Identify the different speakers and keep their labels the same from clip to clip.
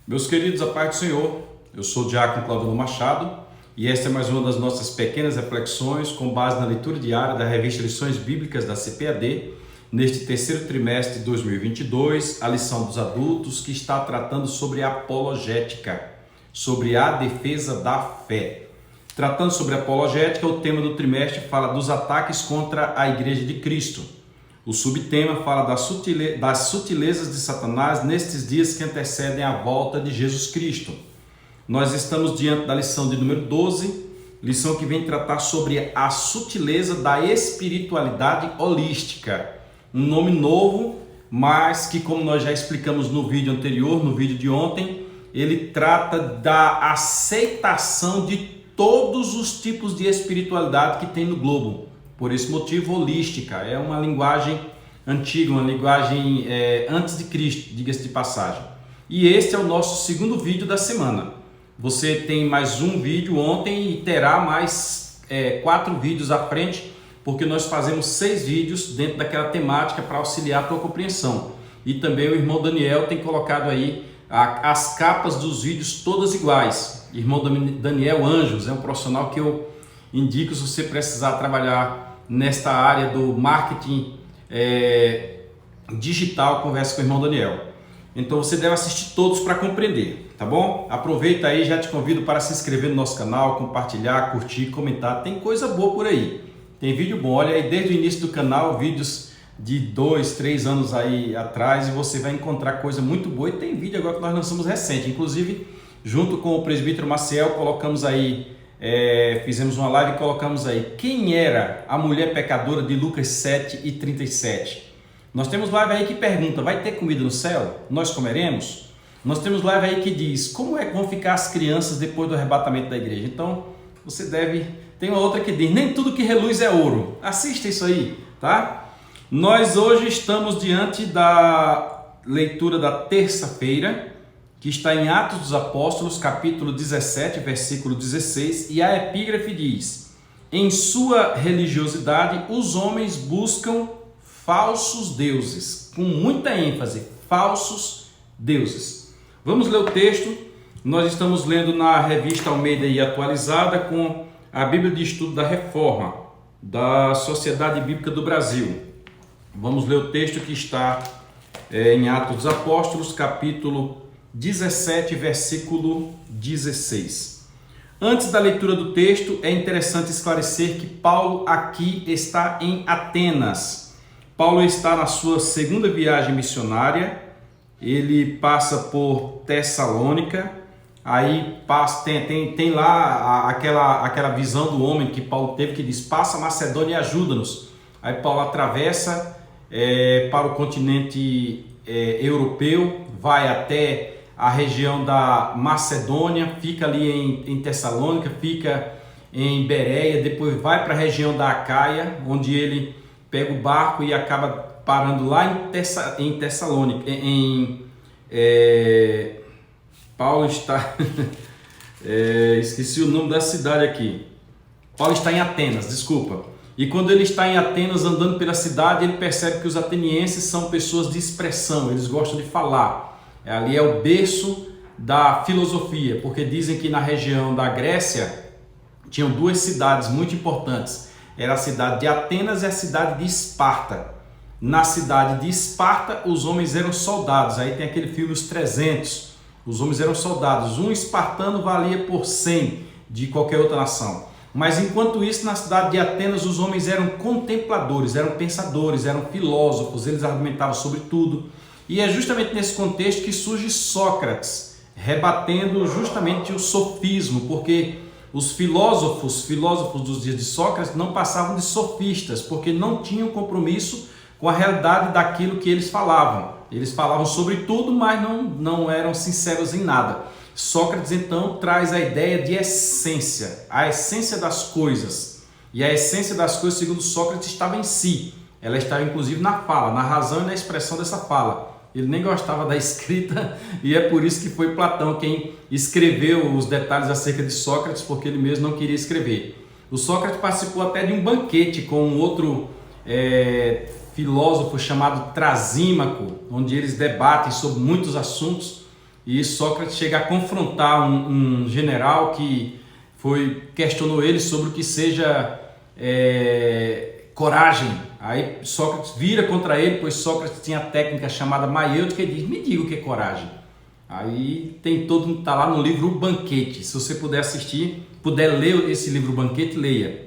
Speaker 1: Meus queridos, a paz do Senhor, eu sou o Diácono Claudino Machado e esta é mais uma das nossas pequenas reflexões com base na leitura diária da revista Lições Bíblicas da CPAD, neste terceiro trimestre de 2022, a lição dos adultos que está tratando sobre apologética, sobre a defesa da fé. Tratando sobre apologética, o tema do trimestre fala dos ataques contra a Igreja de Cristo. O subtema fala das sutilezas de Satanás nestes dias que antecedem a volta de Jesus Cristo. Nós estamos diante da lição de número 12, lição que vem tratar sobre a sutileza da espiritualidade holística. Um nome novo, mas que, como nós já explicamos no vídeo anterior, no vídeo de ontem, ele trata da aceitação de todos os tipos de espiritualidade que tem no globo. Por esse motivo, holística é uma linguagem antiga, uma linguagem antes de Cristo, diga-se de passagem. E este é o nosso segundo vídeo da semana. Você tem mais um vídeo ontem e terá mais 4 vídeos à frente, porque nós fazemos 6 vídeos dentro daquela temática para auxiliar a tua compreensão. E também o irmão Daniel tem colocado aí as capas dos vídeos todas iguais. Irmão Daniel Anjos é um profissional que eu indico se você precisar trabalhar nesta área do marketing digital. Conversa com o irmão Daniel. Então você deve assistir todos para compreender, tá bom? Aproveita aí, já te convido para se inscrever no nosso canal, compartilhar, curtir, comentar. Tem coisa boa por aí, tem vídeo bom. Olha aí desde o início do canal, vídeos de 2, 3 anos aí atrás, e você vai encontrar coisa muito boa. E tem vídeo agora que nós lançamos recente, inclusive junto com o presbítero Maciel, colocamos aí, fizemos uma live e colocamos aí quem era a mulher pecadora de Lucas 7:37. Nós temos live aí que pergunta: vai ter comida no céu? Nós comeremos? Nós temos live aí que diz: como é que vão ficar as crianças depois do arrebatamento da igreja? Então você deve... Tem uma outra que diz: nem tudo que reluz é ouro. Assista isso aí, tá? Nós hoje estamos diante da leitura da terça-feira, que está em Atos dos Apóstolos, capítulo 17, versículo 16, e a epígrafe diz: em sua religiosidade os homens buscam falsos deuses, com muita ênfase, falsos deuses. Vamos ler o texto. Nós estamos lendo na revista Almeida e Atualizada com a Bíblia de Estudo da Reforma, da Sociedade Bíblica do Brasil. Vamos ler o texto que está em Atos dos Apóstolos, capítulo 17, versículo 16. Antes da leitura do texto, é interessante esclarecer que Paulo aqui está em Atenas. Paulo está na sua segunda viagem missionária. Ele passa por Tessalônica. Aí tem lá aquela visão do homem que Paulo teve, que diz: passa a Macedônia e ajuda-nos. Aí Paulo atravessa para o continente europeu, vai até a região da Macedônia, fica ali em Tessalônica, fica em Bereia, depois vai para a região da Acaia, onde ele pega o barco e acaba parando lá em Tessalônica. Paulo está... esqueci o nome da cidade aqui. Paulo está em Atenas, desculpa. E quando ele está em Atenas, andando pela cidade, ele percebe que os atenienses são pessoas de expressão, eles gostam de falar. Ali é o berço da filosofia, porque dizem que na região da Grécia tinham 2 cidades muito importantes. Era a cidade de Atenas e a cidade de Esparta. Na cidade de Esparta, os homens eram soldados. Aí tem aquele filme Os 300. Os homens eram soldados. Um espartano valia por 100 de qualquer outra nação. Mas enquanto isso, na cidade de Atenas, os homens eram contempladores, eram pensadores, eram filósofos, eles argumentavam sobre tudo. E é justamente nesse contexto que surge Sócrates, rebatendo justamente o sofismo, porque os filósofos dos dias de Sócrates não passavam de sofistas, porque não tinham compromisso com a realidade daquilo que eles falavam. Eles falavam sobre tudo, mas não eram sinceros em nada. Sócrates então traz a ideia de essência, a essência das coisas. E a essência das coisas, segundo Sócrates, estava em si. Ela estava inclusive na fala, na razão e na expressão dessa fala. Ele nem gostava da escrita e é por isso que foi Platão quem escreveu os detalhes acerca de Sócrates, porque ele mesmo não queria escrever. O Sócrates participou até de um banquete com um outro filósofo chamado Trasímaco, onde eles debatem sobre muitos assuntos. e Sócrates chega a confrontar um general que questionou ele sobre o que seja coragem. Aí Sócrates vira contra ele, pois Sócrates tinha a técnica chamada maiêutica e diz: me diga o que é coragem. Aí tá lá no livro O Banquete. Se você puder assistir, puder ler esse livro O Banquete, leia.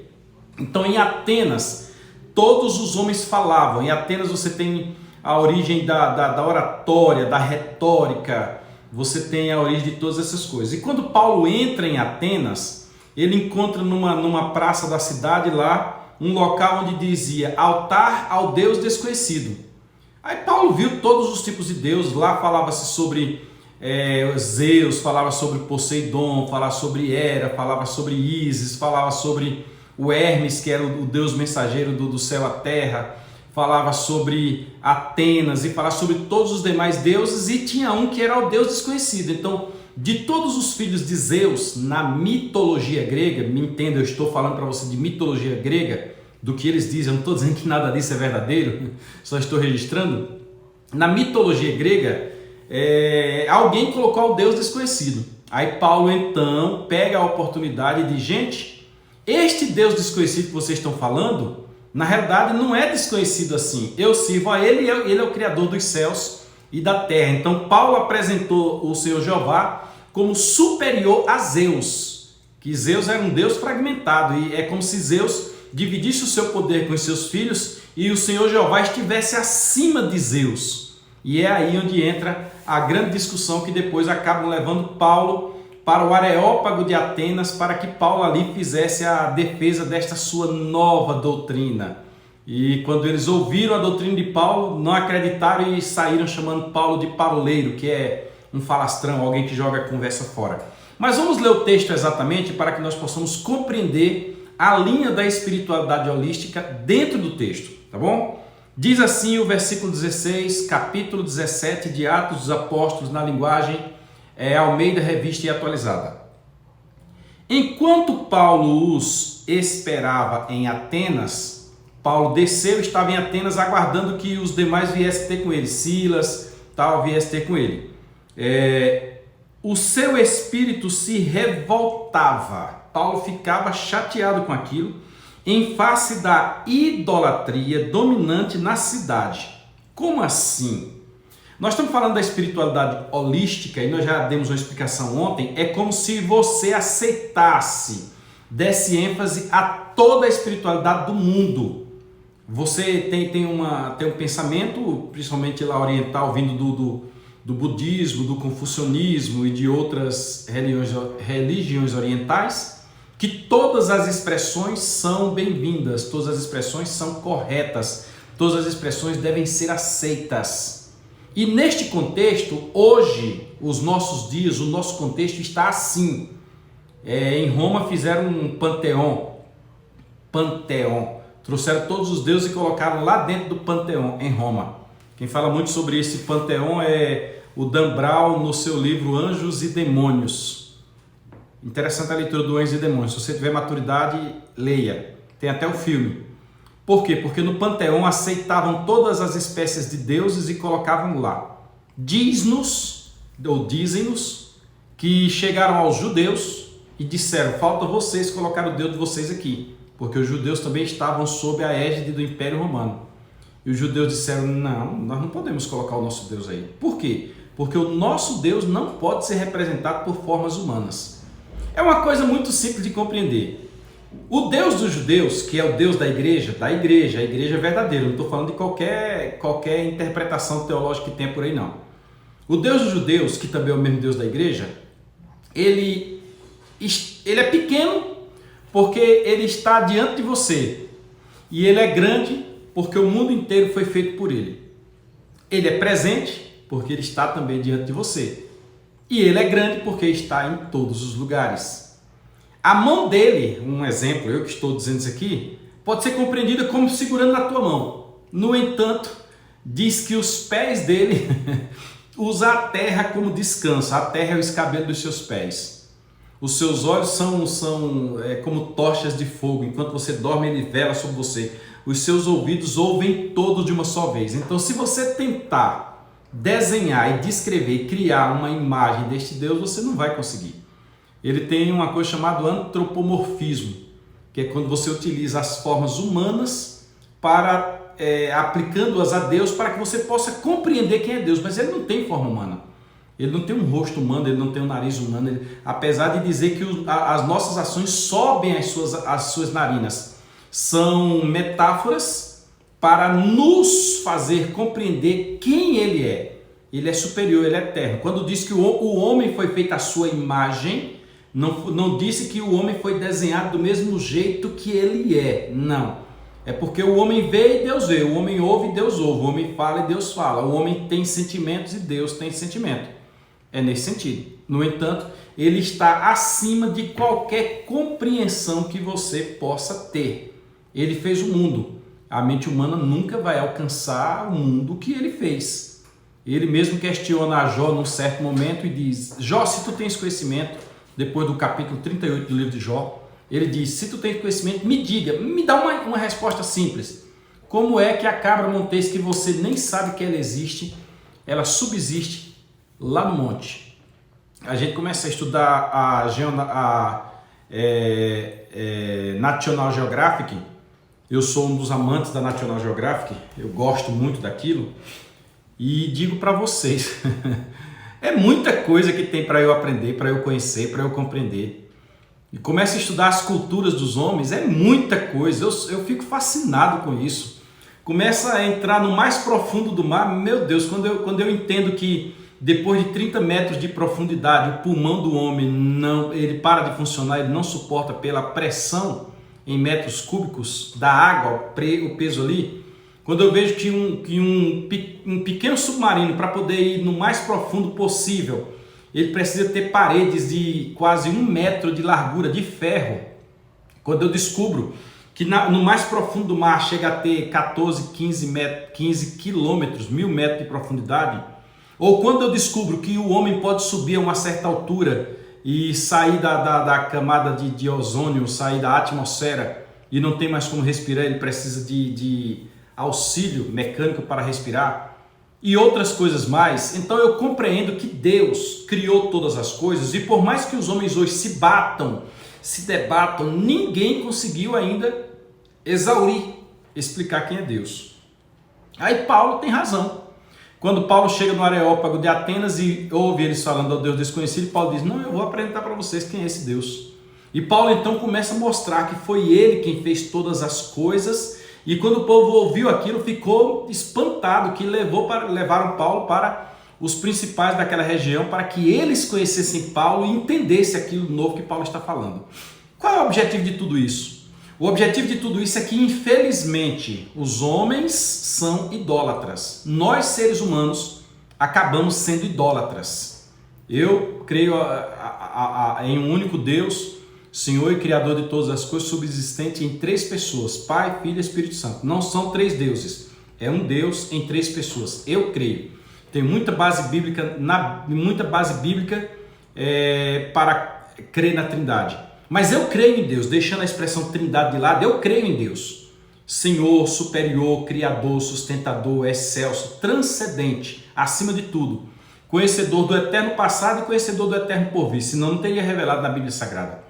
Speaker 1: Então, em Atenas, todos os homens falavam. Em Atenas você tem a origem da oratória, da retórica, você tem a origem de todas essas coisas. E quando Paulo entra em Atenas, ele encontra numa praça da cidade lá, um local onde dizia altar ao Deus desconhecido. Aí Paulo viu todos os tipos de deuses, lá falava-se sobre Zeus, falava sobre Poseidon, falava sobre Hera, falava sobre Ísis, falava sobre o Hermes, que era o deus mensageiro do céu à terra, falava sobre Atenas e falava sobre todos os demais deuses, e tinha um que era o Deus desconhecido. Então, de todos os filhos de Zeus na mitologia grega, me entenda, eu estou falando para você de mitologia grega, do que eles dizem, eu não estou dizendo que nada disso é verdadeiro, só estou registrando. Na mitologia grega, alguém colocou o Deus desconhecido. Aí Paulo então pega a oportunidade e diz: gente, este Deus desconhecido que vocês estão falando, na realidade não é desconhecido assim. Eu sirvo a ele, ele é o criador dos céus e da terra. Então Paulo apresentou o Senhor Jeová como superior a Zeus, que Zeus era um Deus fragmentado, e é como se Zeus dividisse o seu poder com os seus filhos e o Senhor Jeová estivesse acima de Zeus. E é aí onde entra a grande discussão que depois acabam levando Paulo para o Areópago de Atenas, para que Paulo ali fizesse a defesa desta sua nova doutrina. E quando eles ouviram a doutrina de Paulo, não acreditaram e saíram chamando Paulo de paroleiro, que é um falastrão, alguém que joga a conversa fora. Mas vamos ler o texto exatamente para que nós possamos compreender a linha da espiritualidade holística dentro do texto, tá bom? Diz assim o versículo 16, capítulo 17 de Atos dos Apóstolos, na linguagem Almeida Revista e Atualizada. Enquanto Paulo os esperava em Atenas, Paulo desceu e estava em Atenas aguardando que os demais viessem ter com ele, Silas, tal, viessem ter com ele. O seu espírito se revoltava, Paulo ficava chateado com aquilo, em face da idolatria dominante na cidade. Como assim? Nós estamos falando da espiritualidade holística e nós já demos uma explicação ontem. É como se você aceitasse, desse ênfase a toda a espiritualidade do mundo. Você tem um pensamento, principalmente lá oriental, vindo do budismo, do confucionismo e de outras religiões orientais, que todas as expressões são bem-vindas, todas as expressões são corretas, todas as expressões devem ser aceitas. E neste contexto, hoje, os nossos dias, o nosso contexto está assim. Em Roma fizeram um panteão, trouxeram todos os deuses e colocaram lá dentro do panteão, em Roma. Quem fala muito sobre esse panteão é o Dan Brown, no seu livro Anjos e Demônios. Interessante a leitura do Anjos e Demônios. Se você tiver maturidade, leia. Tem até o filme. Por quê? Porque no panteão aceitavam todas as espécies de deuses e colocavam lá. Diz-nos, ou dizem-nos, que chegaram aos judeus e disseram: falta vocês colocar o Deus de vocês aqui, porque os judeus também estavam sob a égide do Império Romano. E os judeus disseram: não, nós não podemos colocar o nosso Deus aí. Por quê? Porque o nosso Deus não pode ser representado por formas humanas. É uma coisa muito simples de compreender. O Deus dos judeus, que é o Deus da igreja, a igreja é verdadeira, não estou falando de qualquer interpretação teológica que tem por aí, não. O Deus dos judeus, que também é o mesmo Deus da igreja, ele é pequeno porque ele está diante de você, e ele é grande porque o mundo inteiro foi feito por ele. Ele é presente porque ele está também diante de você. E ele é grande porque está em todos os lugares. A mão dele, um exemplo, eu que estou dizendo isso aqui, pode ser compreendida como segurando na tua mão. No entanto, diz que os pés dele usam a terra como descanso. A terra é o escabelo dos seus pés. Os seus olhos são como tochas de fogo. Enquanto você dorme, ele vela sobre você. Os seus ouvidos ouvem todos de uma só vez. Então, se você tentar desenhar e descrever e criar uma imagem deste Deus, você não vai conseguir. Ele tem uma coisa chamada antropomorfismo, que é quando você utiliza as formas humanas para aplicando-as a Deus para que você possa compreender quem é Deus, mas ele não tem forma humana, ele não tem um rosto humano, ele não tem um nariz humano, apesar de dizer que as nossas ações sobem as suas narinas, são metáforas para nos fazer compreender quem ele é. Ele é superior, ele é eterno. Quando diz que o homem foi feito à sua imagem, não disse que o homem foi desenhado do mesmo jeito que ele é, não. É porque o homem vê e Deus vê, o homem ouve e Deus ouve, o homem fala e Deus fala, o homem tem sentimentos e Deus tem sentimento. É nesse sentido. No entanto, ele está acima de qualquer compreensão que você possa ter. Ele fez o mundo. A mente humana nunca vai alcançar o mundo que ele fez. Ele mesmo questiona a Jó num certo momento e diz: Jó, se tu tens conhecimento, depois do capítulo 38 do livro de Jó, ele diz: se tu tens conhecimento, me diga, me dá uma resposta simples. Como é que a cabra montês, que você nem sabe que ela existe, ela subsiste lá no monte? A gente começa a estudar a National Geographic. Eu sou um dos amantes da National Geographic, eu gosto muito daquilo. E digo para vocês, é muita coisa que tem para eu aprender, para eu conhecer, para eu compreender. E começo a estudar as culturas dos homens, é muita coisa, eu fico fascinado com isso. Começa a entrar no mais profundo do mar, meu Deus, quando eu entendo que depois de 30 metros de profundidade, o pulmão do homem ele para de funcionar, ele não suporta pela pressão em metros cúbicos da água, o peso ali. Quando eu vejo que um pequeno submarino, para poder ir no mais profundo possível, ele precisa ter paredes de quase 1 metro de largura de ferro. Quando eu descubro que no mais profundo do mar chega a ter 15 quilômetros, 1000 metros de profundidade, ou quando eu descubro que o homem pode subir a uma certa altura e sair da camada de ozônio, sair da atmosfera e não tem mais como respirar, ele precisa de auxílio mecânico para respirar, e outras coisas mais, então eu compreendo que Deus criou todas as coisas, e por mais que os homens hoje se batam, se debatam, ninguém conseguiu ainda explicar quem é Deus. Aí Paulo tem razão. Quando Paulo chega no Areópago de Atenas e ouve eles falando ao Deus desconhecido, Paulo diz: não, eu vou apresentar para vocês quem é esse Deus. E Paulo então começa a mostrar que foi ele quem fez todas as coisas. E quando o povo ouviu aquilo, ficou espantado, que levaram Paulo para os principais daquela região, para que eles conhecessem Paulo e entendessem aquilo novo que Paulo está falando. Qual é o objetivo de tudo isso? O objetivo de tudo isso é que, infelizmente, os homens são idólatras. Nós, seres humanos, acabamos sendo idólatras. Eu creio em um único Deus, Senhor e Criador de todas as coisas, subsistente em 3 pessoas, Pai, Filho e Espírito Santo. Não são 3 deuses, é um Deus em 3 pessoas. Eu creio. Tem muita base bíblica, para crer na Trindade. Mas eu creio em Deus, deixando a expressão Trindade de lado, eu creio em Deus. Senhor, superior, Criador, sustentador, excelso, transcendente, acima de tudo. Conhecedor do eterno passado e conhecedor do eterno porvir, senão não teria revelado na Bíblia Sagrada.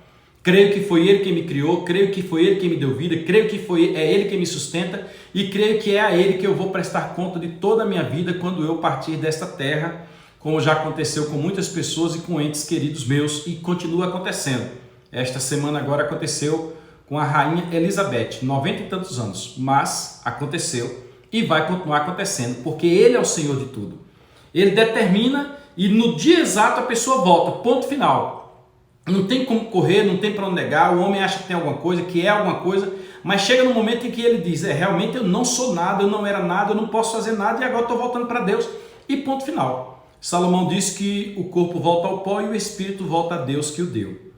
Speaker 1: Creio que foi Ele quem me criou, creio que foi Ele quem me deu vida, creio que é Ele quem me sustenta e creio que é a Ele que eu vou prestar conta de toda a minha vida quando eu partir desta terra, como já aconteceu com muitas pessoas e com entes queridos meus e continua acontecendo. Esta semana agora aconteceu com a rainha Elizabeth, 90 e tantos anos, mas aconteceu e vai continuar acontecendo, porque Ele é o Senhor de tudo. Ele determina e no dia exato a pessoa volta, ponto final. Não tem como correr, não tem para onde negar, o homem acha que tem alguma coisa, que é alguma coisa, mas chega no momento em que ele diz: realmente eu não sou nada, eu não era nada, eu não posso fazer nada e agora estou voltando para Deus, e ponto final. Salomão disse que o corpo volta ao pó e o espírito volta a Deus que o deu.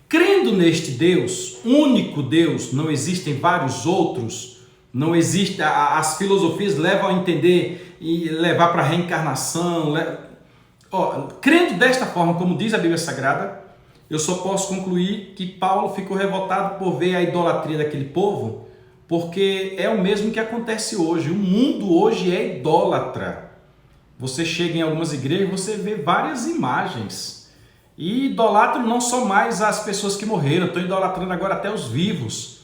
Speaker 1: Crendo neste Deus, único Deus, não existem vários outros, não existe, as filosofias levam a entender e levar para a reencarnação. Crendo desta forma, como diz a Bíblia Sagrada, eu só posso concluir que Paulo ficou revoltado por ver a idolatria daquele povo, porque é o mesmo que acontece hoje. O mundo hoje é idólatra. Você chega em algumas igrejas, você vê várias imagens. E idolatram não só mais as pessoas que morreram, estão idolatrando agora até os vivos.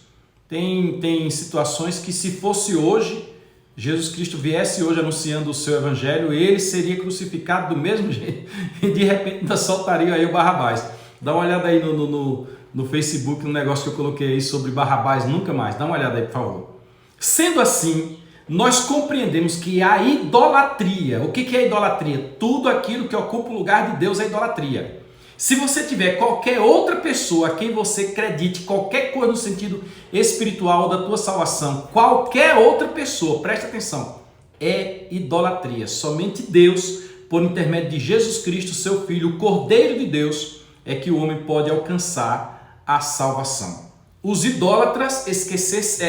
Speaker 1: Tem situações que, se fosse hoje, Jesus Cristo viesse hoje anunciando o seu evangelho, ele seria crucificado do mesmo jeito e de repente ainda soltaria aí o Barrabás. Dá uma olhada aí no Facebook, no negócio que eu coloquei aí sobre Barrabás, nunca mais. Dá uma olhada aí, por favor. Sendo assim, nós compreendemos que a idolatria, o que é idolatria? Tudo aquilo que ocupa o lugar de Deus é idolatria. Se você tiver qualquer outra pessoa a quem você acredite, qualquer coisa no sentido espiritual da tua salvação, qualquer outra pessoa, preste atenção, é idolatria. Somente Deus, por intermédio de Jesus Cristo, seu Filho, o Cordeiro de Deus, é que o homem pode alcançar a salvação. Os idólatras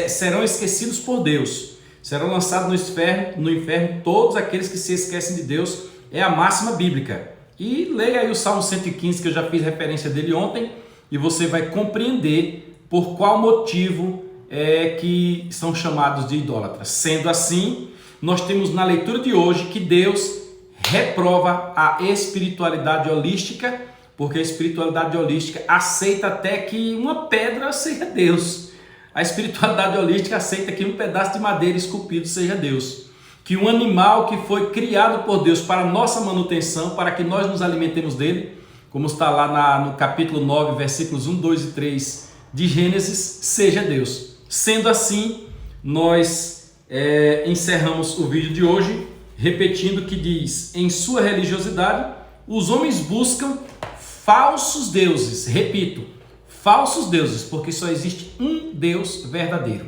Speaker 1: serão esquecidos por Deus, serão lançados no inferno todos aqueles que se esquecem de Deus, é a máxima bíblica. E leia aí o Salmo 115, que eu já fiz referência dele ontem, e você vai compreender por qual motivo que são chamados de idólatras. Sendo assim, nós temos na leitura de hoje que Deus reprova a espiritualidade holística, porque a espiritualidade holística aceita até que uma pedra seja Deus. A espiritualidade holística aceita que um pedaço de madeira esculpido seja Deus. Que um animal que foi criado por Deus para nossa manutenção, para que nós nos alimentemos dele, como está lá no capítulo 9, versículos 1, 2 e 3 de Gênesis, seja Deus. Sendo assim, nós encerramos o vídeo de hoje, repetindo que diz, em sua religiosidade, os homens buscam falsos deuses, repito, falsos deuses, porque só existe um Deus verdadeiro.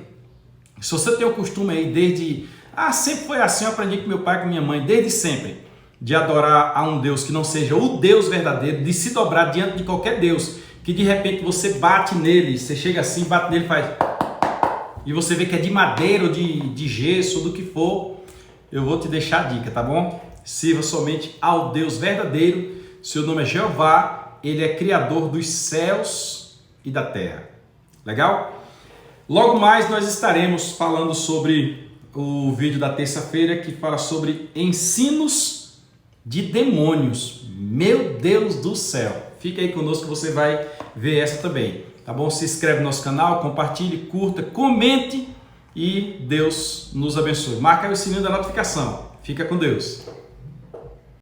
Speaker 1: Se você tem o costume aí desde... sempre foi assim, eu aprendi com meu pai e com minha mãe, desde sempre, de adorar a um Deus que não seja o Deus verdadeiro, de se dobrar diante de qualquer Deus, que de repente você bate nele, você chega assim, bate nele, faz... e você vê que é de madeira ou de gesso, ou do que for, eu vou te deixar a dica, tá bom? Sirva somente ao Deus verdadeiro, seu nome é Jeová, ele é criador dos céus e da terra. Legal? Logo mais nós estaremos falando sobre o vídeo da terça-feira que fala sobre ensinos de demônios. Meu Deus do céu! Fica aí conosco que você vai ver essa também, tá bom? Se inscreve no nosso canal, compartilhe, curta, comente e Deus nos abençoe. Marca o sininho da notificação. Fica com Deus.